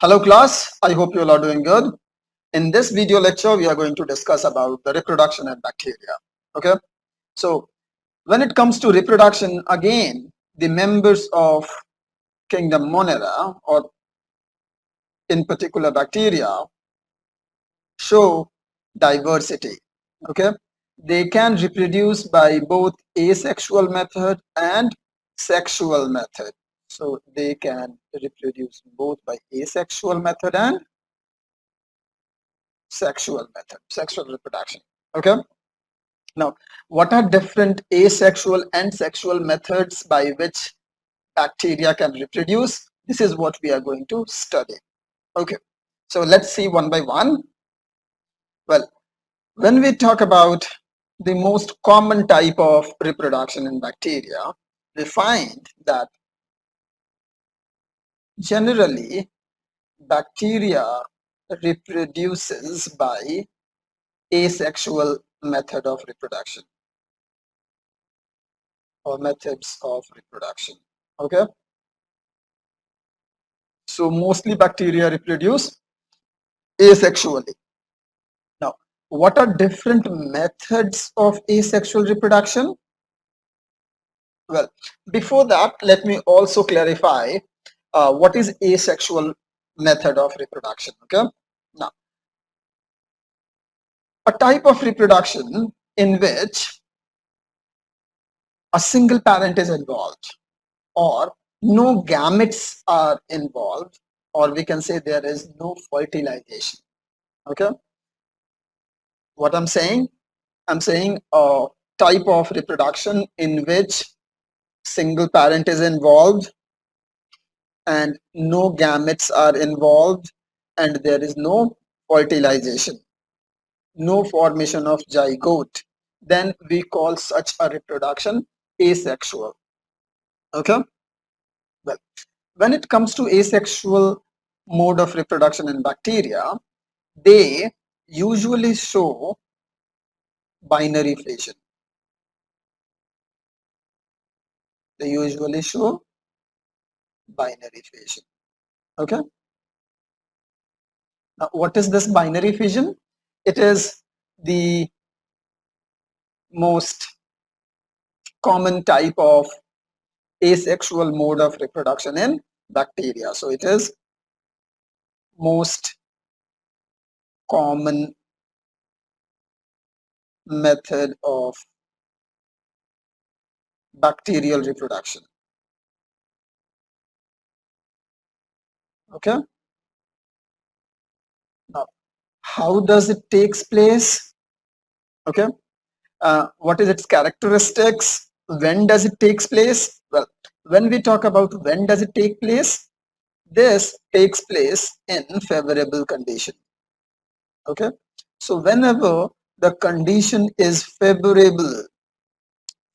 Hello class, I hope you all are doing good. In this video lecture, we are going to discuss about the reproduction in bacteria. Okay, so when it comes to reproduction, again, the members of kingdom Monera, or in particular bacteria, show diversity. Okay, they can reproduce by both asexual method and sexual method. So they can reproduce both by asexual method and sexual method, sexual reproduction. Okay, now what are different asexual and sexual methods by which bacteria can reproduce? This is what we are going to study. Okay, so let's see one by one. Well, when we talk about the most common type of reproduction in bacteria, we find that generally bacteria reproduces by asexual method of reproduction or methods of reproduction. Okay, so mostly bacteria reproduce asexually. Now, what are different methods of asexual reproduction? Well, before that, let me also clarify what is asexual method of reproduction. Okay, now a type of reproduction in which a single parent is involved, or no gametes are involved, or we can say there is no fertilization. Okay, what I'm saying a type of reproduction in which single parent is involved and no gametes are involved and there is no fertilization, no formation of zygote, then we call such a reproduction asexual. Okay, well, when it comes to asexual mode of reproduction in bacteria, they usually show binary fission. They usually show binary fission. Okay, now what is this binary fission? It is the most common type of asexual mode of reproduction in bacteria. So it is most common method of bacterial reproduction. Okay, now how does it takes place? Okay, what is its characteristics? When does it takes place? Well, when we talk about when does it take place, this takes place in favorable condition. Okay, so whenever the condition is favorable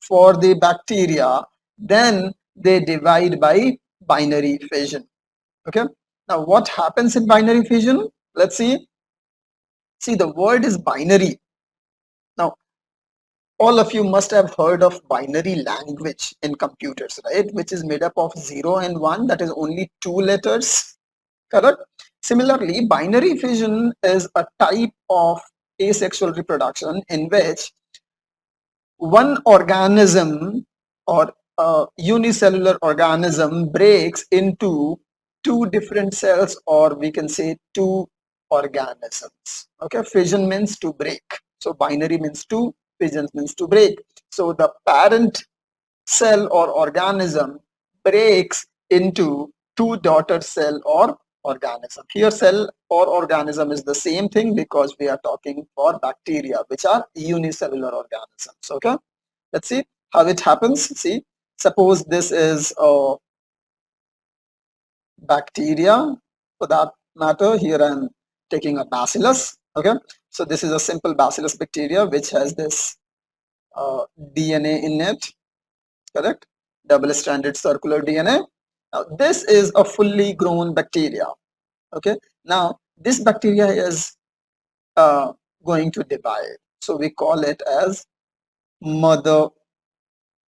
for the bacteria, then they divide by binary fission. Okay, now what happens in binary fission? Let's see. See, the word is binary. Now all of you must have heard of binary language in computers, right? Which is made up of 0 and 1, that is only 2 letters, correct? Similarly, binary fission is a type of asexual reproduction in which one organism or a unicellular organism breaks into two different cells, or we can say two organisms. Okay, fission means to break. So binary means two, fission means to break. So the parent cell or organism breaks into two daughter cell or organism. Here cell or organism is the same thing because we are talking for bacteria, which are unicellular organisms. Okay, let's see how it happens. See, suppose this is a bacteria. For that matter, here I am taking a bacillus. Okay, so this is a simple bacillus bacteria which has this DNA in it, correct? Double-stranded circular DNA. Now this is a fully grown bacteria. Okay, now this bacteria is going to divide, so we call it as mother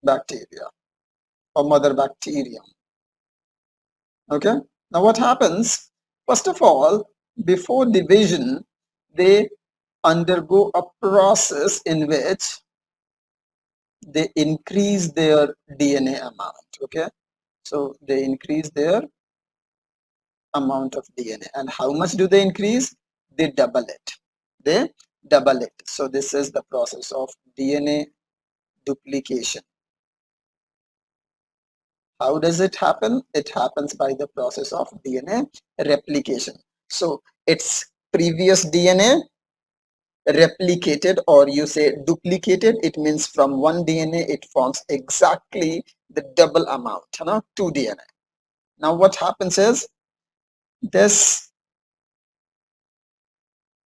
bacteria or mother bacterium. Okay, now what happens? First of all, before division, they undergo a process in which they increase their DNA amount. Okay, so they increase their amount of DNA. And how much do they increase? They double it. They double it. So this is the process of DNA duplication. How does it happen? It happens by the process of DNA replication. So its previous DNA replicated, or you say duplicated. It means from one DNA it forms exactly the double amount, 2 DNA. Now what happens is, this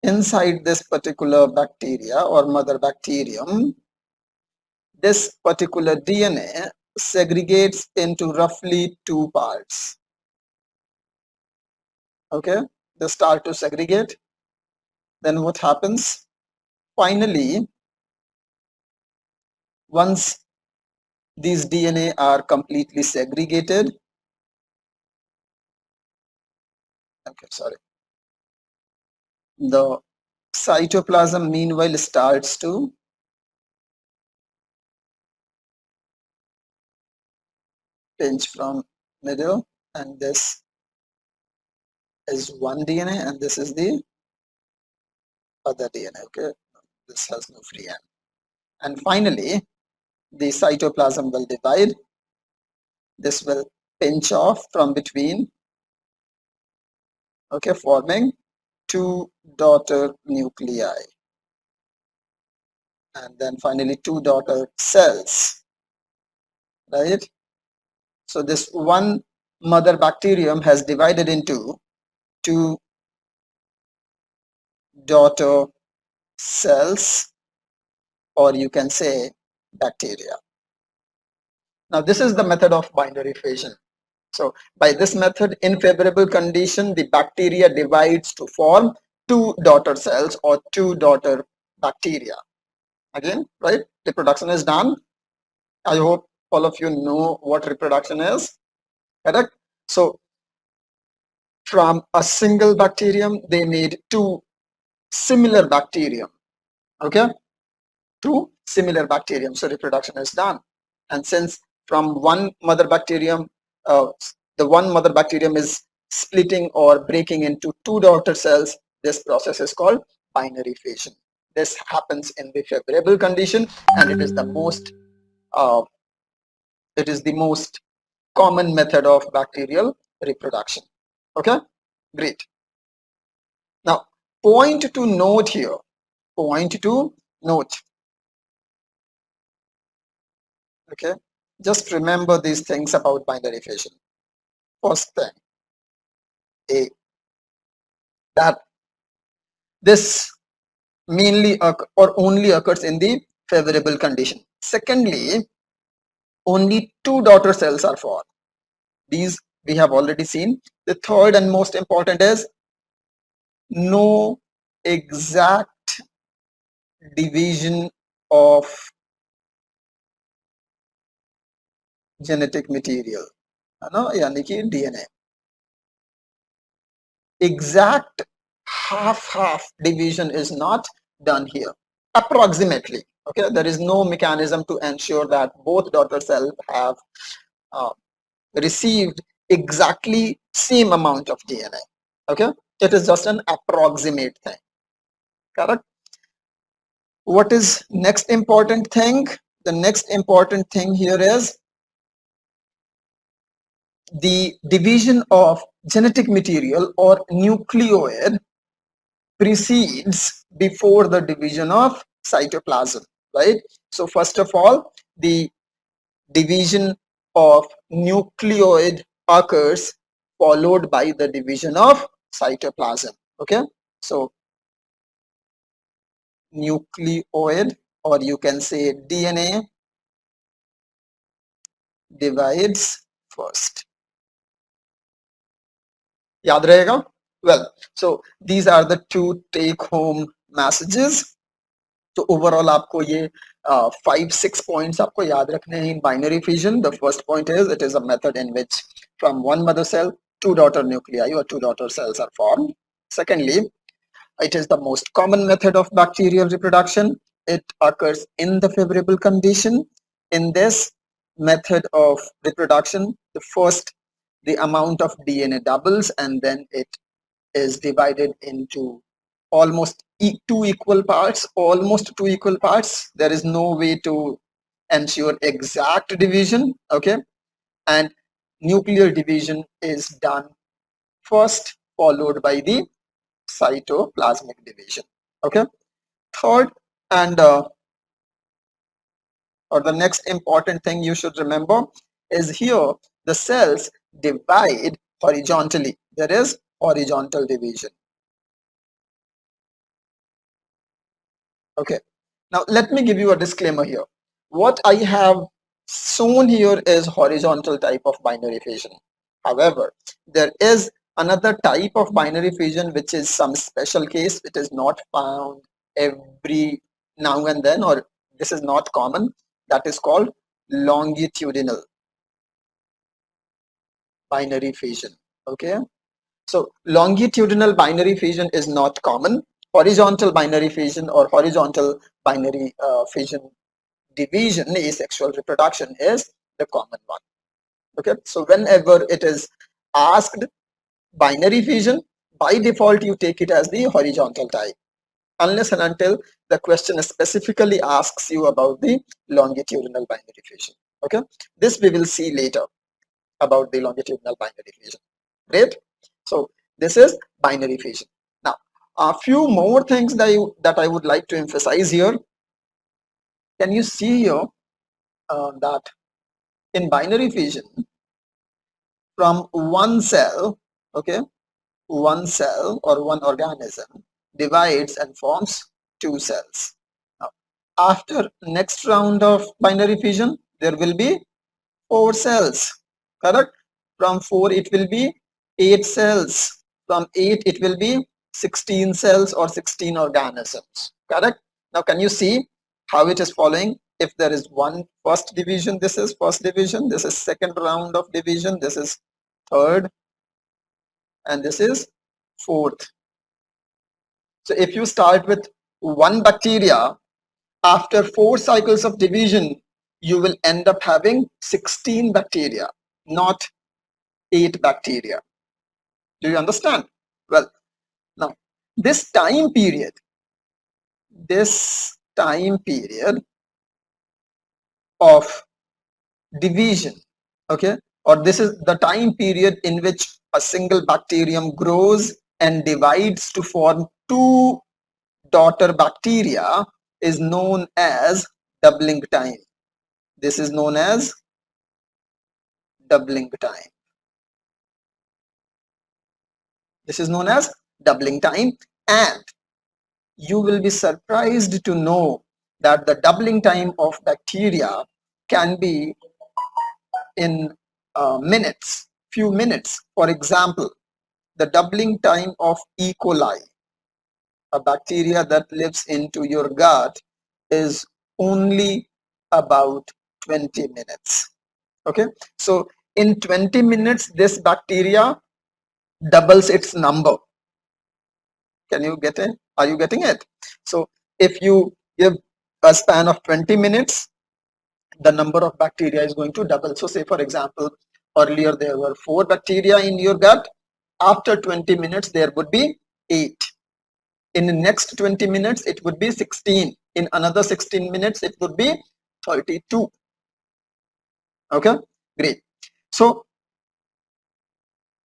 inside this particular bacteria or mother bacterium, this particular DNA segregates into roughly 2 parts. Okay, they start to segregate. Then what happens? Finally, once these DNA are completely segregated, okay, sorry, the cytoplasm meanwhile starts to pinch from middle, and this is one DNA and this is the other DNA. Okay, this has no free end. And finally, the cytoplasm will divide. This will pinch off from between, okay, forming 2 daughter nuclei, and then finally 2 daughter cells, right? So this one mother bacterium has divided into 2 daughter cells, or you can say bacteria. Now this is the method of binary fission. So by this method, in favorable condition, the bacteria divides to form 2 daughter cells or 2 daughter bacteria. Again, right? Reproduction is done. I hope all of you know what reproduction is. Correct? So from a single bacterium, they made 2 similar bacterium. Okay? 2 similar bacterium. So reproduction is done. And since from one mother bacterium, the one mother bacterium is splitting or breaking into 2 daughter cells, this process is called binary fission. This happens in the favorable condition, and it is the most common method of bacterial reproduction. Okay, great. Now, point to note here. Point to note. Okay, just remember these things about binary fission. First thing, A, that this mainly or only occurs in the favorable condition. Secondly, only 2 daughter cells are formed. These we have already seen. The third and most important is no exact division of genetic material, यानी कि DNA. Exact half division is not done here. Approximately, okay, there is no mechanism to ensure that both daughter cells have received exactly same amount of DNA. Okay, it is just an approximate thing. Correct? What is next important thing? The next important thing here is the division of genetic material or nucleoid precedes before the division of cytoplasm, right? So first of all, the division of nucleoid occurs followed by the division of cytoplasm. Okay, so nucleoid, or you can say DNA, divides first. याद रहेगा? Well, so these are the 2 take-home messages. तो overall आपको ये 5-6 points आपको याद रखने हैं in binary fission. The first point is it is a method in which from one mother cell two daughter nuclei or two daughter cells are formed. Secondly, it is the most common method of bacterial reproduction. It occurs in the favorable condition. In this method of reproduction, the amount of DNA doubles, and then it is divided into two equal parts, almost two equal parts. There is no way to ensure exact division, okay? And nuclear division is done first, followed by the cytoplasmic division, okay? Third, and or the next important thing you should remember is here the cells divide horizontally. There is horizontal division. Okay, now let me give you a disclaimer here. What I have shown here is horizontal type of binary fission. However, there is another type of binary fission which is some special case. It is not found every now and then, or this is not common. That is called longitudinal binary fission. Okay, so longitudinal binary fission is not common. Horizontal binary fission or horizontal binary fission division, asexual reproduction, is the common one. Okay, so whenever it is asked binary fission, by default you take it as the horizontal type, unless and until the question specifically asks you about the longitudinal binary fission. Okay, this we will see later about the longitudinal binary fission. Great. So this is binary fission. Now a few more things that I would like to emphasize here. Can you see here that in binary fission, from one cell, okay, one cell or one organism divides and forms two cells. Now, after next round of binary fission, there will be four cells, correct? From four it will be eight cells. From eight it will be 16 cells or 16 organisms, correct? Now can you see how it is following? If there is one first division, this is first division, this is second round of division, this is third, and this is fourth. So if you start with one bacteria, after 4 cycles of division, you will end up having 16 bacteria, not 8 bacteria. Do you understand? Well, now this time period of division, okay, or this is the time period in which a single bacterium grows and divides to form two daughter bacteria, is known as doubling time. This is known as doubling time. This is known as doubling time, and you will be surprised to know that the doubling time of bacteria can be in minutes, few minutes. For example, the doubling time of E. coli, a bacteria that lives into your gut, is only about 20 minutes. Okay, so in 20 minutes this bacteria doubles its number. Can you get it? Are you getting it? So if you give a span of 20 minutes, the number of bacteria is going to double. So say for example, earlier there were 4 bacteria in your gut. After 20 minutes there would be 8. In the next 20 minutes it would be 16. In another 16 minutes it would be 32. Okay, great. So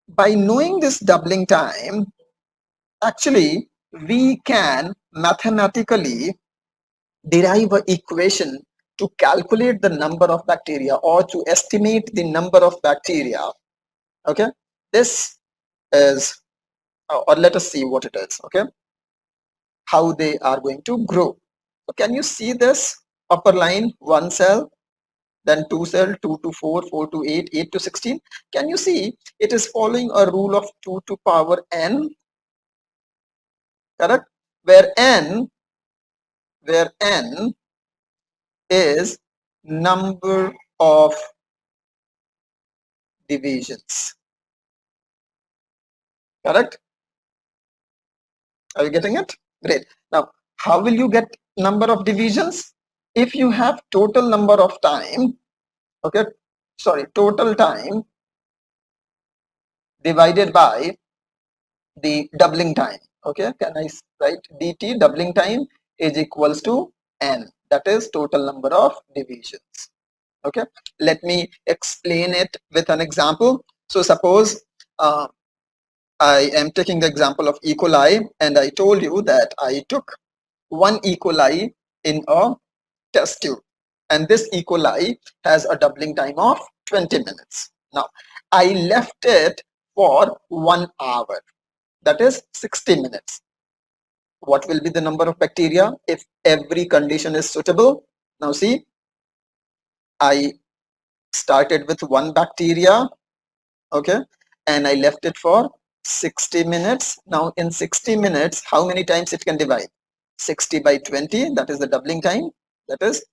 by knowing this doubling time, actually we can mathematically derive an equation to calculate the number of bacteria or to estimate the number of bacteria. Okay, this is, or let us see what it is. Okay, how they are going to grow. So can you see this upper line? One cell, then 2 cell, 2 to 4, 4 to 8, 8 to 16. Can you see it is following a rule of 2 to power n, correct? Where n is number of divisions. Correct? Are you getting it? Great. Now, how will you get number of divisions? If you have total number of time, okay, sorry, total time divided by the doubling time. Okay, can I write dt doubling time is equals to n, that is total number of divisions. Okay, let me explain it with an example. So suppose I am taking the example of E. coli, and I told you that I took one E. coli in a test tube, and this E. coli has a doubling time of 20 minutes. Now I left it for 1 hour, that is 60 minutes. What will be the number of bacteria if every condition is suitable? Now see, I started with one bacteria, okay, and I left it for 60 minutes. Now in 60 minutes, how many times it can divide? 60 by 20, that is the doubling time, that is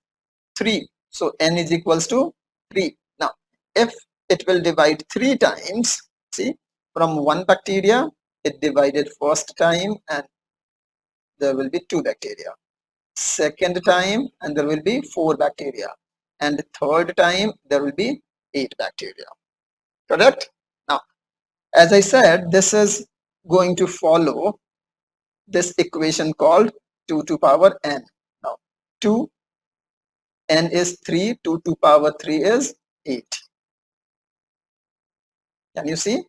3. So n is equals to 3. Now if it will divide 3 times, see, from one bacteria it divided first time and there will be 2 bacteria, second time and there will be 4 bacteria, and third time there will be 8 bacteria. Correct? Now as I said, this is going to follow this equation called 2 to power n. Now 2, n is 3, 2 to power 3 is 8. Can you see?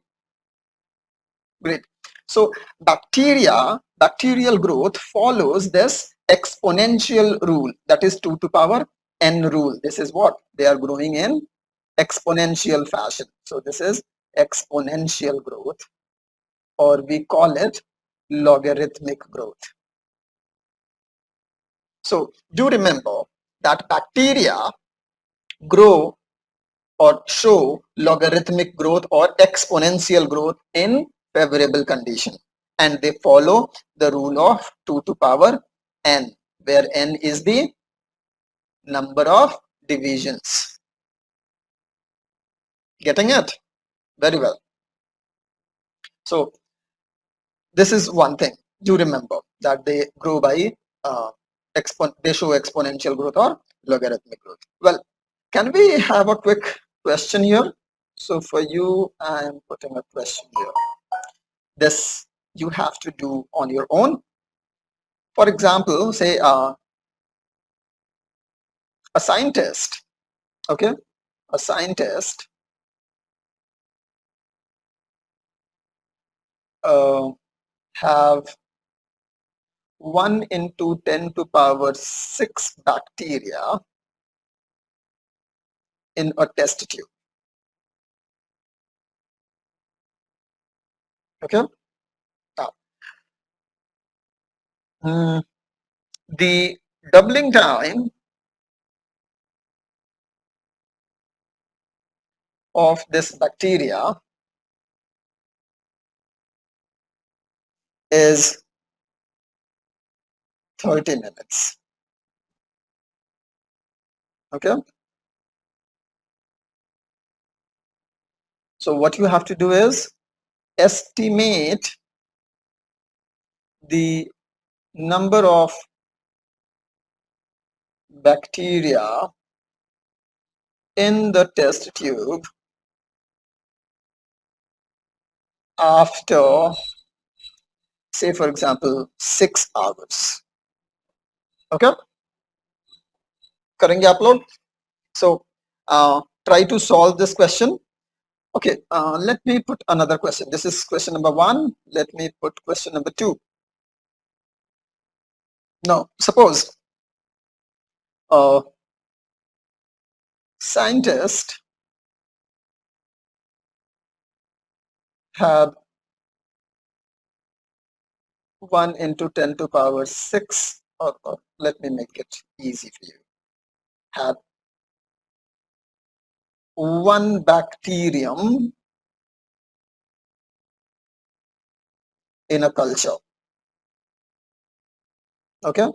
Great. So bacterial growth follows this exponential rule, that is 2 to power n rule. This is what they are growing in exponential fashion. So this is exponential growth, or we call it logarithmic growth. So do remember that bacteria grow or show logarithmic growth or exponential growth in favorable condition, and they follow the rule of 2 to power n, where n is the number of divisions. Getting it? Very well. So this is one thing. Do remember that they grow by they show exponential growth or logarithmic growth. Well, can we have a quick question here? So for you, I am putting a question here. This you have to do on your own. For example, say a scientist, okay, a scientist have 1 into 10 to power 6 bacteria in a test tube. Okay. Now, the doubling time of this bacteria is 30 minutes. Okay. So what you have to do is estimate the number of bacteria in the test tube after, say for example, 6 hours. Okay. करेंगे आप लोग? So try to solve this question. Okay, let me put another question. This is question number 1. Let me put question number 2. Now, suppose scientists have 1 into 10 to power 6, or let me make it easy for you, have 1 bacterium in a culture. Okay.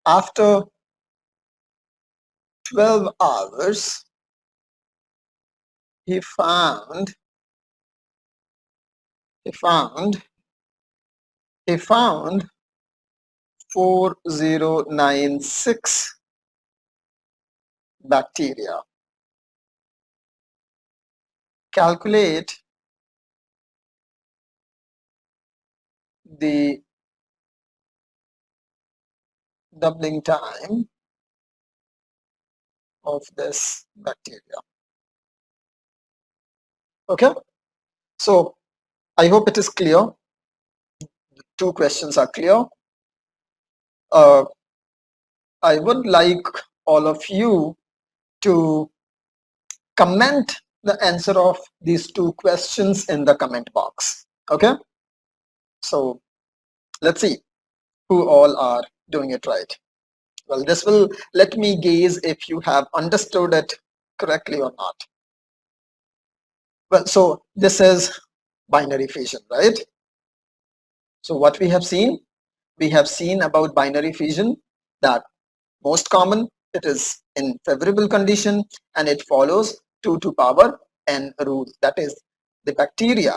After 12 hours, he found he found 4096 bacteria. Calculate the doubling time of this bacteria. Okay, so I hope it is clear. Two questions are clear. I would like all of you to comment the answer of these two questions in the comment box. Okay, so let's see who all are doing it right. Well, this will let me gauge if you have understood it correctly or not. Well, so this is binary fission, right? So what we have seen about binary fission that most common it is in favorable condition and it follows 2 to power n rule. That is, the bacteria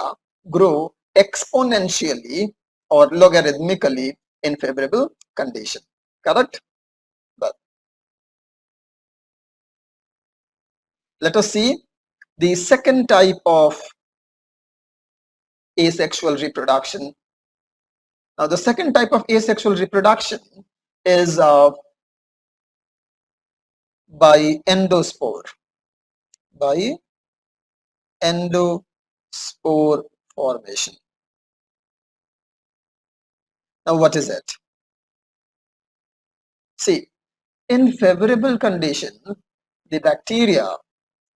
grow exponentially or logarithmically in favorable condition. Correct? But let us see the second type of asexual reproduction. Now, the second type of asexual reproduction is by endospore, by endospore formation. Now, what is it? See, in favorable condition, the bacteria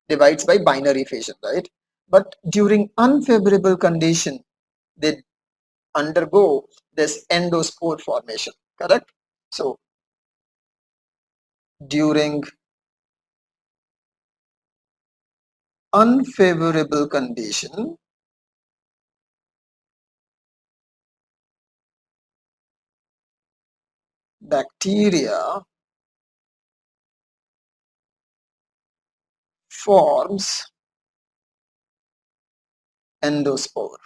divides by binary fission, right? But during unfavorable condition, they undergo this endospore formation, correct? So, during unfavorable condition, bacteria forms endospore.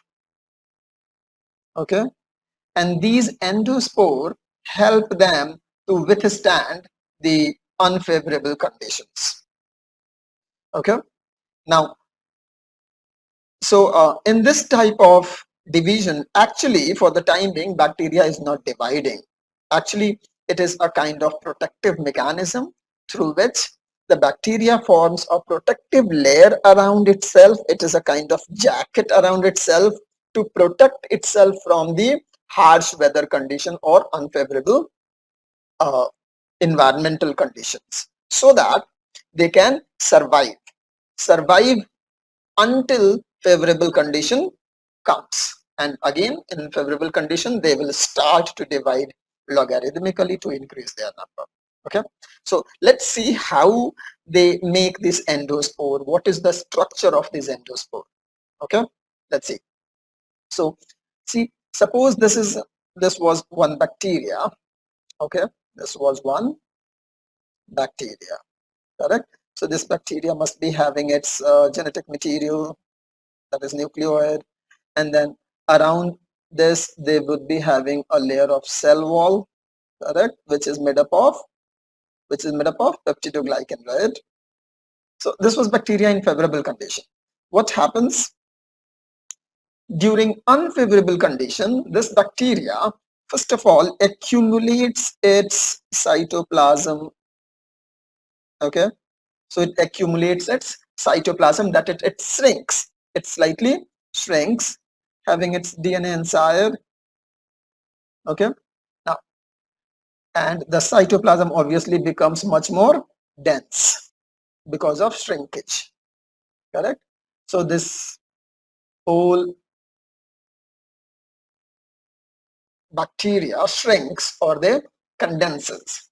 Okay, and these endospore help them to withstand the unfavorable conditions. Okay, now so in this type of division, actually for the time being bacteria is not dividing. Actually it is a kind of protective mechanism through which the bacteria forms a protective layer around itself. It is a kind of jacket around itself to protect itself from the harsh weather condition or unfavorable uh, environmental conditions, so that they can survive until favorable condition comes, and again in favorable condition they will start to divide logarithmically to increase their number. Okay, so let's see how they make this endospore. What is the structure of this endospore? Okay, let's see. So see, suppose this was one bacteria. Okay, this was one bacteria, correct? So this bacteria must be having its genetic material, that is nucleoid, and then around this they would be having a layer of cell wall, correct, which is made up of peptidoglycan, right? So this was bacteria in favorable condition. What happens during unfavorable condition? This bacteria first of all accumulates its cytoplasm. Okay, so it accumulates its cytoplasm, that it shrinks, it slightly shrinks, having its DNA inside. Okay, now, and the cytoplasm obviously becomes much more dense because of shrinkage, correct? So this whole bacteria shrinks or they condenses.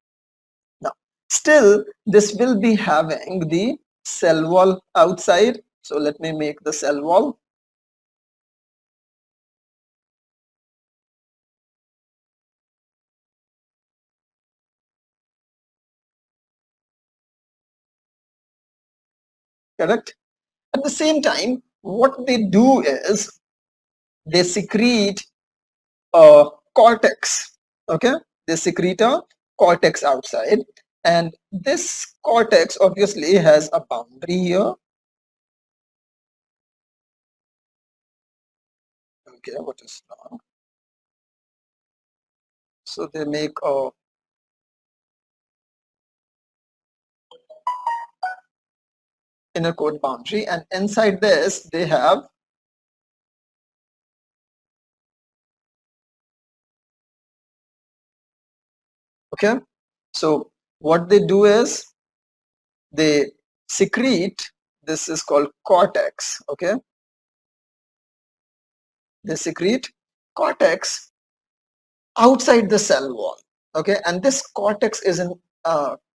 Now still this will be having the cell wall outside, so let me make the cell wall. Correct. At the same time, what they do is they secrete a cortex. Okay, they secrete a cortex outside, and this cortex obviously has a boundary here. Okay, what is now? So they make a inner core boundary, and inside this they have okay. So what they do is they secrete, this is called cortex. Okay, they secrete cortex outside the cell wall. Okay, and this cortex is in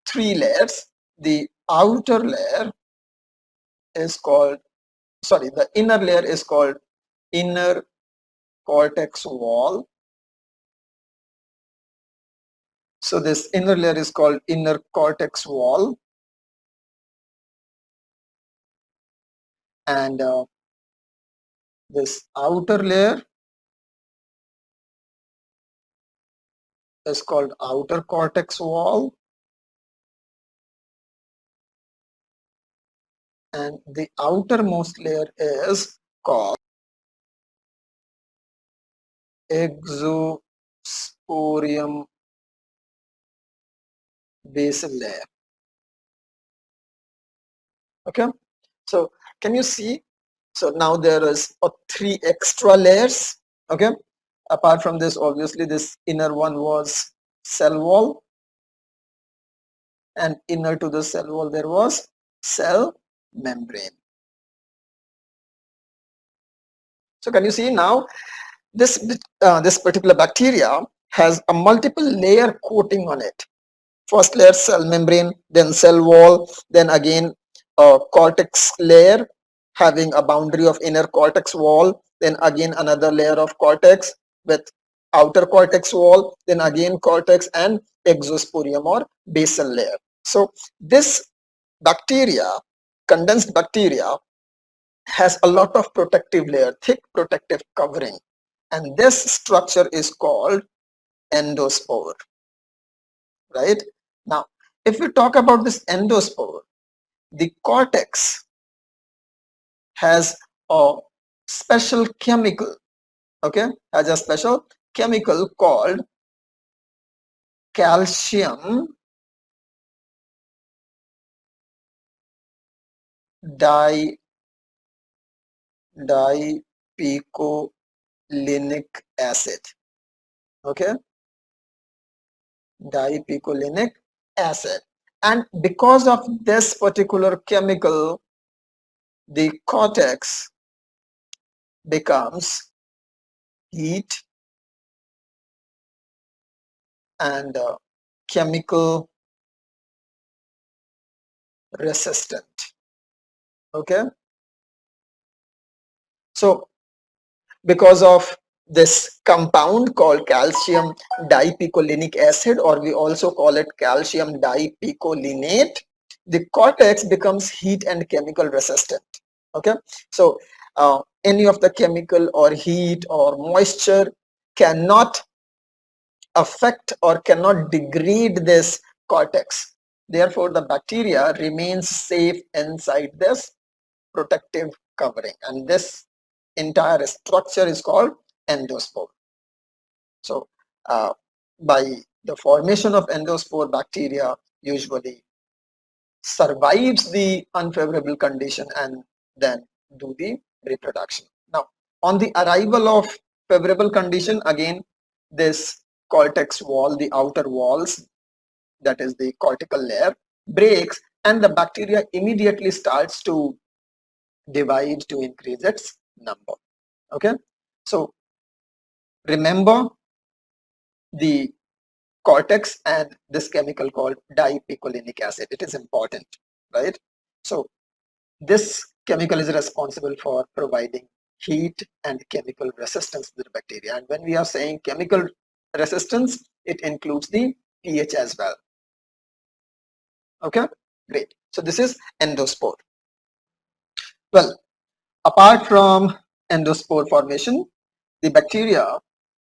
three layers. The outer layer is called, sorry, the inner layer is called inner cortex wall. So this inner layer is called inner cortex wall, and this outer layer is called outer cortex wall, and the outermost layer is called exosporium basal layer. Okay, so can you see? So now there is three extra layers. Okay, apart from this, obviously this inner one was cell wall, and inner to the cell wall there was cell membrane. So can you see now this this particular bacteria has a multiple layer coating on it. First layer cell membrane, then cell wall, then again a cortex layer having a boundary of inner cortex wall, then again another layer of cortex with outer cortex wall, then again cortex and exosporium or basal layer. So this bacteria, condensed bacteria, has a lot of protective layer, thick protective covering, and this structure is called endospore. Right now, if we talk about this endospore, the cortex has a special chemical. Okay, has a special chemical called calcium dipicolinic acid. Okay, dipicolinic acid, and because of this particular chemical, the cortex becomes heat and chemical resistant. Okay, so because of this compound called calcium dipicolinic acid, or we also call it calcium dipicolinate, the cortex becomes heat and chemical resistant. Okay, so any of the chemical or heat or moisture cannot affect or cannot degrade this cortex. Therefore the bacteria remains safe inside this protective covering, and this entire structure is called endospore. So by the formation of endospore, bacteria usually survives the unfavorable condition and then do the reproduction. Now on the arrival of favorable condition, again this cortex wall, the outer walls, that is the cortical layer, breaks, and the bacteria immediately starts to divide to increase its number. Okay, so remember the cortex and this chemical called dipicolinic acid. It is important, right? So this chemical is responsible for providing heat and chemical resistance to the bacteria, and when we are saying chemical resistance, it includes the pH as well. Okay, great. So this is endospore. Well, apart from endospore formation, the bacteria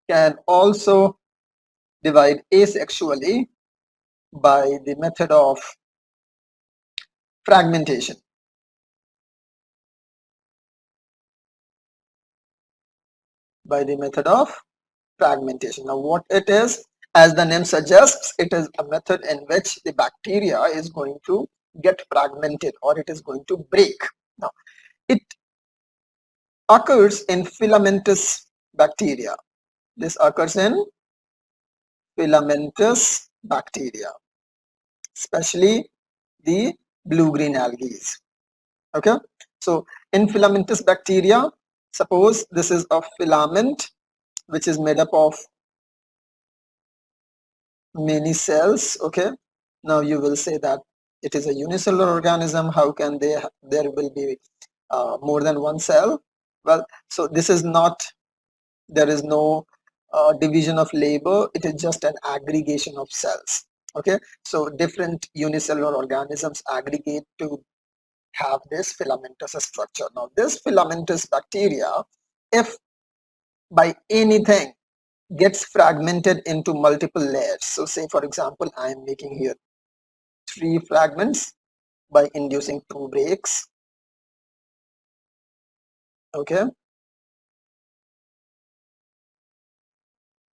can also divide asexually by the method of fragmentation. By the method of fragmentation. Now what it is, as the name suggests, it is a method in which the bacteria is going to get fragmented, or it is going to break. Now it occurs in filamentous bacteria. This occurs in filamentous bacteria, especially the blue-green algae. Okay, so in filamentous bacteria, suppose this is a filament which is made up of many cells. Okay, now you will say that it is a unicellular organism. How can there will be more than one cell? Well, so this is not, there is no division of labor, it is just an aggregation of cells. Okay, so different unicellular organisms aggregate to have this filamentous structure. Now this filamentous bacteria, if by anything gets fragmented into multiple layers, so say for example I am making here 3 fragments by inducing 2 breaks. Okay,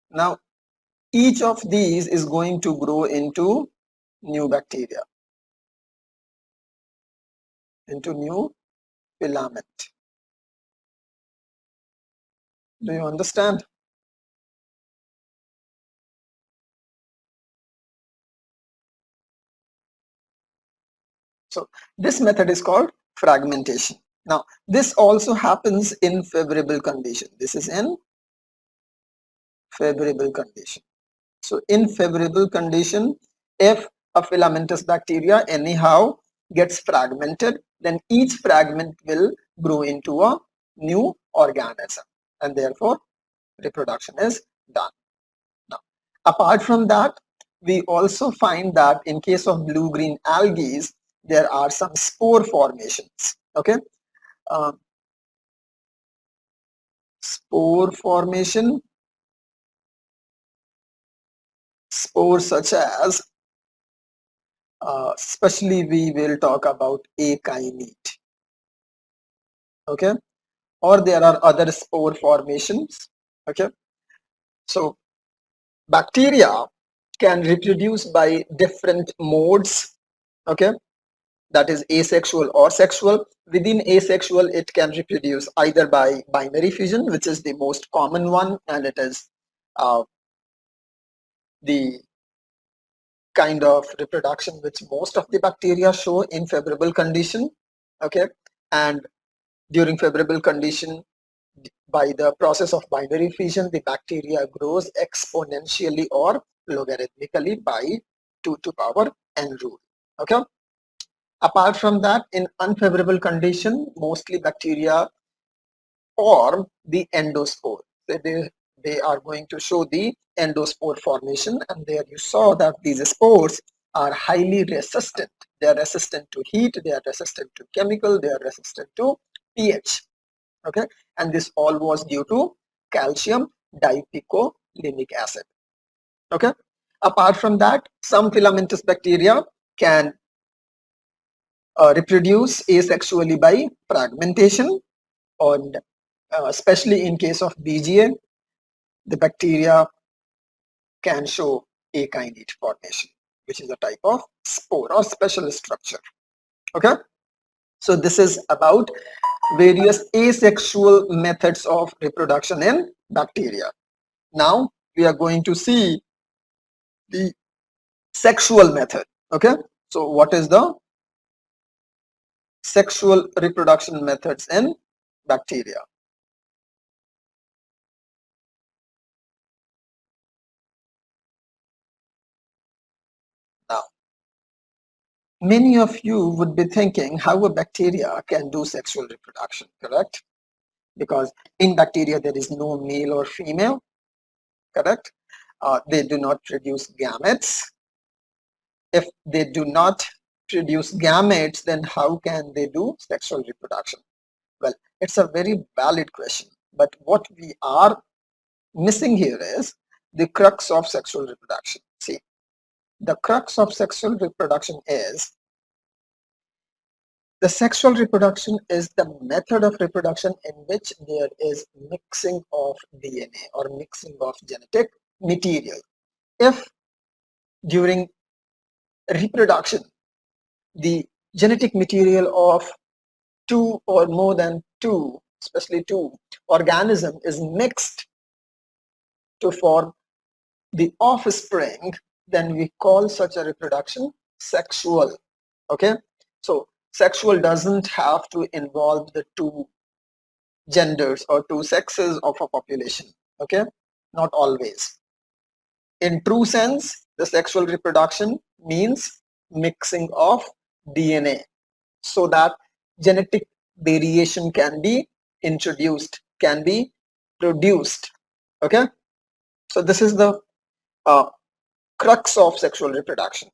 now each of these is going to grow into new bacteria, into new filament. Do you understand? So this method is called fragmentation. Now this also happens in favorable condition. This is in favorable condition. So in favorable condition, if a filamentous bacteria anyhow gets fragmented, then each fragment will grow into a new organism, and therefore reproduction is done. Now, apart from that, we also find that in case of blue-green algae, there are some spore formations. Okay, spore formation, spores such as especially we will talk about akinete. Okay, or there are other spore formations. Okay, so bacteria can reproduce by different modes. Okay, that is asexual or sexual. Within asexual, it can reproduce either by binary fission, which is the most common one, and it is the kind of reproduction which most of the bacteria show in favorable condition. Okay, and during favorable condition, by the process of binary fission, the bacteria grows exponentially or logarithmically by 2 to power n rule. Okay, apart from that, in unfavorable condition, mostly bacteria form the endospore. So they are going to show the endospore formation, and there you saw that these spores are highly resistant. They are resistant to heat, they are resistant to chemical, they are resistant to pH. Okay, and this all was due to calcium dipicolinic acid. Okay, apart from that, some filamentous bacteria can reproduce asexually by fragmentation, and especially in case of BGA, the bacteria can show akinete formation, which is a type of spore or special structure. Okay, so this is about various asexual methods of reproduction in bacteria. Now we are going to see the sexual method. Okay, so what is the sexual reproduction methods in bacteria? Now, many of you would be thinking how a bacteria can do sexual reproduction, correct? Because in bacteria there is no male or female, correct? They do not produce gametes. If they do not produce gametes, then how can they do sexual reproduction? Well, it's a very valid question, but what we are missing here is the crux of sexual reproduction. See, the crux of sexual reproduction is the sexual reproduction is the method of reproduction in which there is mixing of DNA or mixing of genetic material. If during reproduction the genetic material of two or more than two, especially two organism is mixed to form the offspring, then we call such a reproduction sexual. Okay, so sexual doesn't have to involve the two genders or two sexes of a population. Okay, not always. In true sense, the sexual reproduction means mixing of DNA so that genetic variation can be introduced, can be produced. Okay, so this is the crux of sexual reproduction.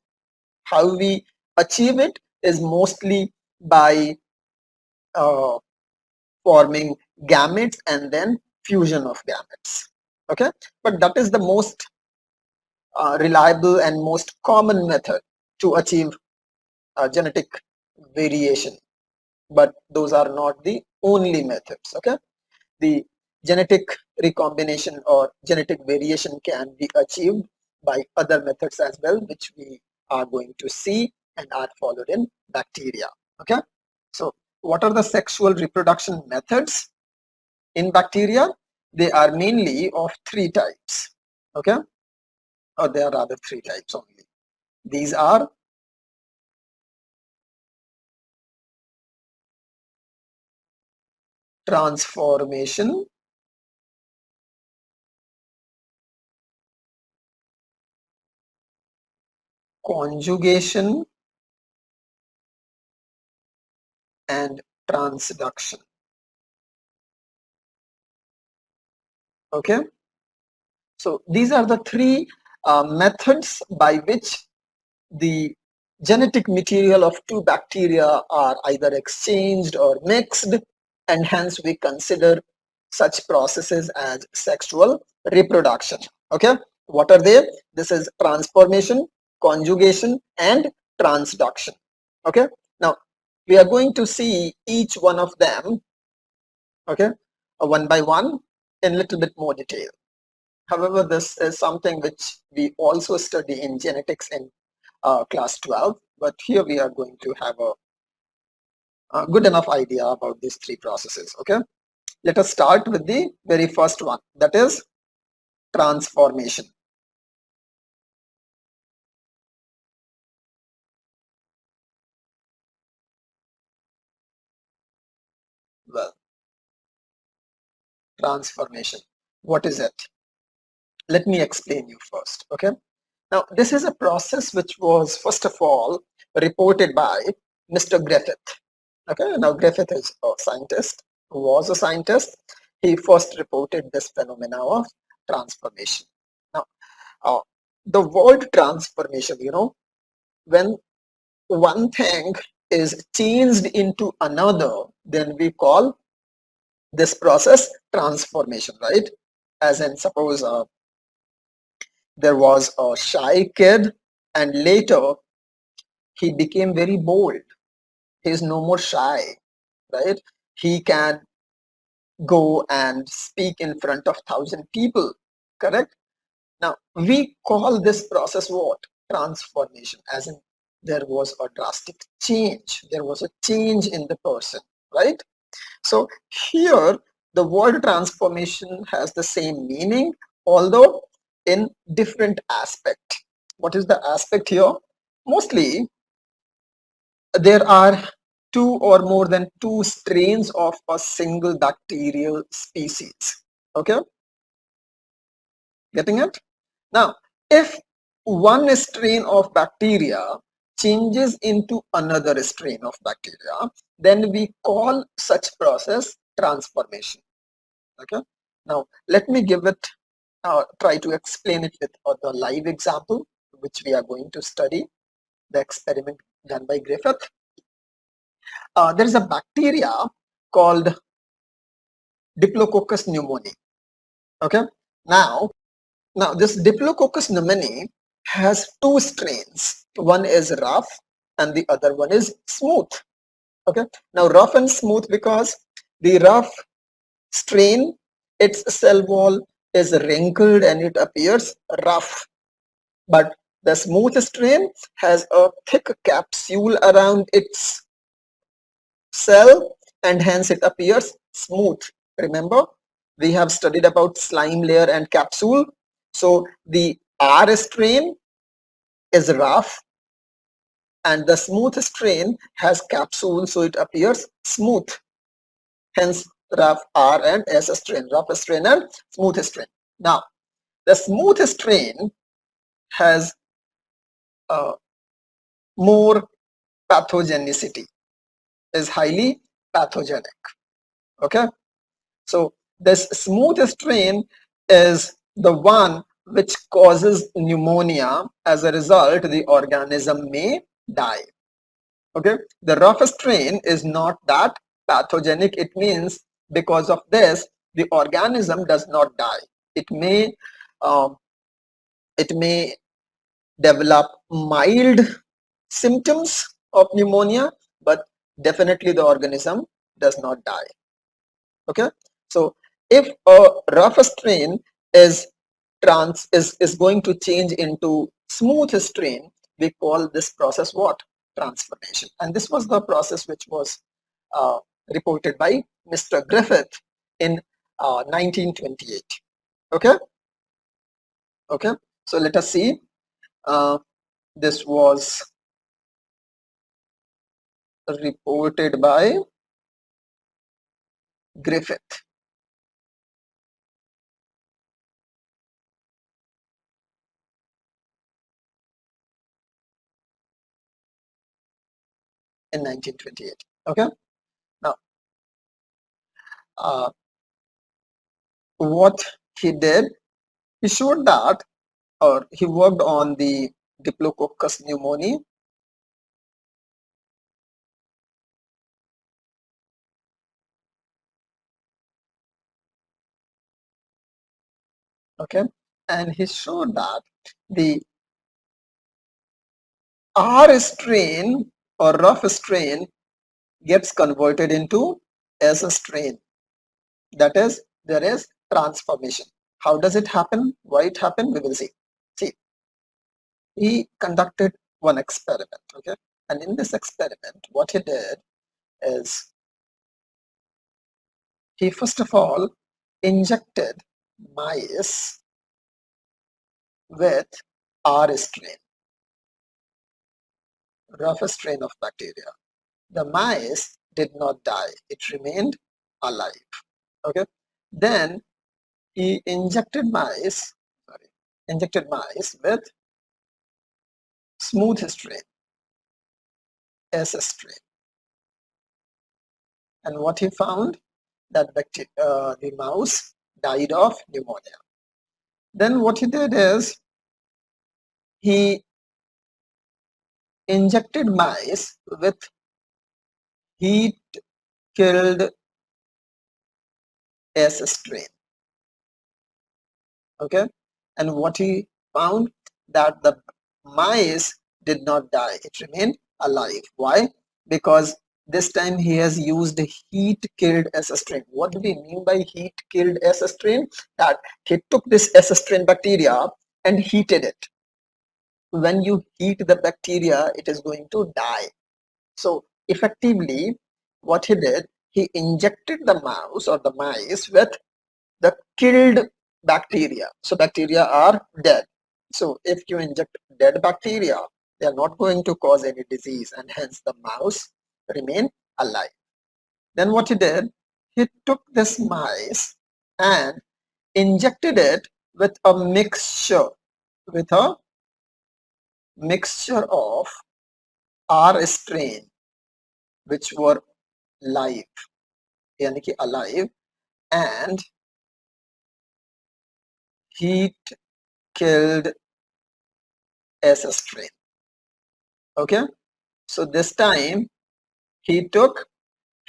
How we achieve it is mostly by forming gametes and then fusion of gametes. Okay, but that is the most reliable and most common method to achieve genetic variation, but those are not the only methods. Okay, the genetic recombination or genetic variation can be achieved by other methods as well, which we are going to see and are followed in bacteria. Okay, so what are the sexual reproduction methods in bacteria? They are mainly of three types. Okay, or there are rather three types only. These are transformation, conjugation, and transduction. Okay, so these are the three methods by which the genetic material of two bacteria are either exchanged or mixed, and hence we consider such processes as sexual reproduction. Okay, what are they? This is transformation, conjugation, and transduction. Okay, now we are going to see each one of them, okay, one by one in a little bit more detail. However, this is something which we also study in genetics in class 12, but here we are going to have a good enough idea about these three processes. Okay, let us start with the very first one, that is transformation. Well, transformation, what is it? Let me explain you first. Okay, now this is a process which was first of all reported by Mr. Griffith. Okay, now Griffith is a scientist, was a scientist. He first reported this phenomena of transformation. Now, the word transformation, when one thing is changed into another, then we call this process transformation, right? As in, suppose there was a shy kid and later he became very bold. He is no more shy, right? He can go and speak in front of 1,000 people, correct? Now we call this process what? Transformation, as in there was a drastic change, there was a change in the person, right? So here the word transformation has the same meaning, although in different aspect. What is the aspect here? Mostly there are two or more than two strains of a single bacterial species. Okay, getting it? Now, if one strain of bacteria changes into another strain of bacteria, then we call such process transformation. Okay, now let me give it, try to explain it with the live example which we are going to study, the experiment done by Griffith. There is a bacteria called Diplococcus pneumoniae. Okay, Now this Diplococcus pneumoniae has two strains. One is rough and the other one is smooth. Okay. Now rough and smooth because the rough strain, its cell wall is wrinkled and it appears rough. But the smooth strain has a thick capsule around its cell and hence it appears smooth. Remember, we have studied about slime layer and capsule. So the R strain is rough and the smooth strain has capsule, so it appears smooth. Hence rough R and S strain, rough strain and smooth strain. Now the smooth strain has more pathogenicity, is highly pathogenic. Okay, so this smooth strain is the one which causes pneumonia. As a result, the organism may die. Okay, the rough strain is not that pathogenic. It means because of this, the organism does not die. It may um, it may develop mild symptoms of pneumonia, but definitely the organism does not die. Okay, so if a rough strain is going to change into smooth strain, we call this process what? Transformation. And this was the process which was uh, reported by Mr. Griffith in 1928. Okay, okay, so let us see. This was reported by Griffith. In 1928. Okay, now what he did, he showed that, or he worked on the Diplococcus pneumoniae. Okay, and he showed that the R strain or rough strain gets converted into S strain. That is, there is transformation. How does it happen? Why it happened? We will see. See, he conducted one experiment. Okay, and in this experiment, what he did is he first of all injected mice with R strain, rough strain of bacteria. The mice did not die, it remained alive. Okay, then he injected mice with smooth strain, S strain, and what he found, that the mouse died of pneumonia. Then what he did is he injected mice with heat killed S strain. Okay, and what he found, that the mice did not die, it remained alive. Why? Because this time he has used heat killed S strain. What do we mean by heat killed S strain? That he took this S strain bacteria and heated it. When you heat the bacteria, it is going to die. So effectively what he did, he injected the mouse or the mice with the killed bacteria. So bacteria are dead. So if you inject dead bacteria, they are not going to cause any disease and hence the mouse remain alive. Then what he did, he took this mice and injected it with a mixture of R strain which were live, yani ki alive, and heat killed S strain. Okay, so this time he took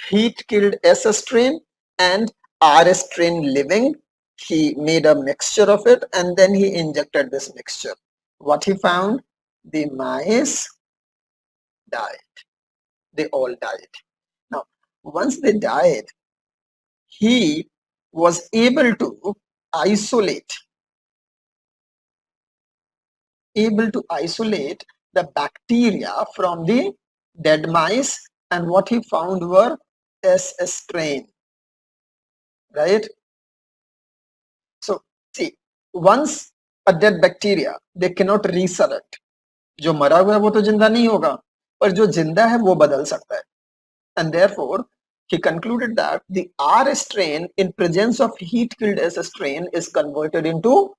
heat killed S strain and R strain living he made a mixture of it and then he injected this mixture. What he found? The mice died. They all died. Now, once they died, he was able to isolate the bacteria from the dead mice, and what he found were S strain, right? So see, once a dead bacteria, they cannot resurrect. जो मरा हुआ है वो तो जिंदा नहीं होगा, पर जो जिंदा है वो बदल सकता है. And therefore, he concluded that the R strain in presence of heat-killed S strain is converted into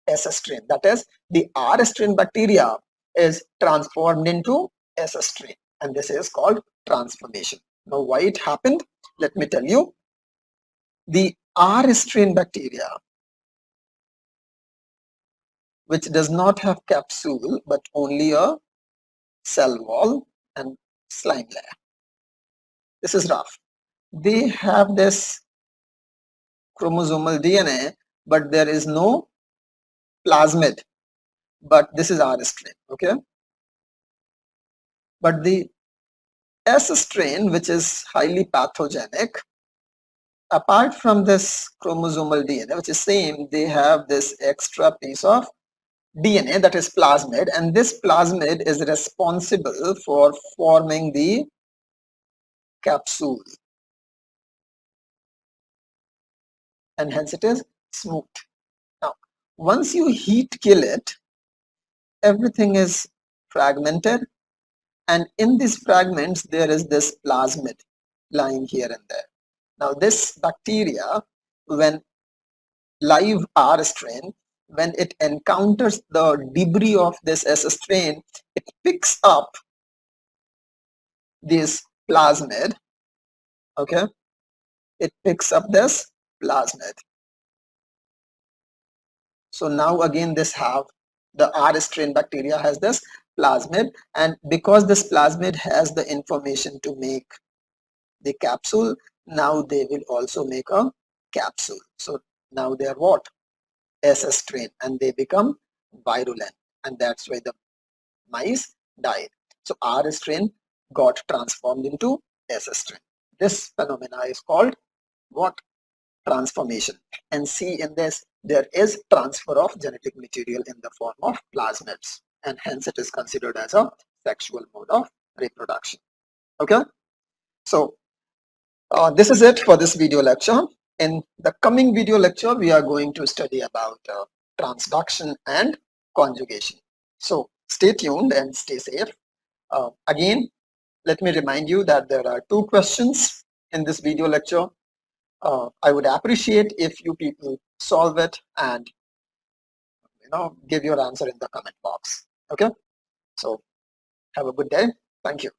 S strain. That is, the R strain bacteria is transformed into S strain, and this is called transformation. Now, why it happened? Let me tell you. The R strain bacteria, which does not have capsule but only a cell wall and slime layer. This is rough. They have this chromosomal DNA, but there is no plasmid. But this is R strain, okay? But the S strain, which is highly pathogenic, apart from this chromosomal DNA, which is same, they have this extra piece of DNA that is plasmid, and this plasmid is responsible for forming the capsule, and hence it is smooth. Now, once you heat kill it, everything is fragmented, and in these fragments there is this plasmid lying here and there. Now, this bacteria, when live R strain, when it encounters the debris of this S strain, it picks up this plasmid, okay? It picks up this plasmid. So now again this have the R strain bacteria has this plasmid, and because this plasmid has the information to make the capsule, now they will also make a capsule. So now they are what? S strain, and they become virulent, and that's why the mice died. So R strain got transformed into S strain. This phenomena is called what? Transformation. And see, in this there is transfer of genetic material in the form of plasmids, and hence it is considered as a sexual mode of reproduction. Okay, so this is it for this video lecture. In the coming video lecture, we are going to study about transduction and conjugation. So stay tuned and stay safe. Again, let me remind you that there are 2 questions in this video lecture. I would appreciate if you people solve it and give your answer in the comment box. Okay, so have a good day. Thank you.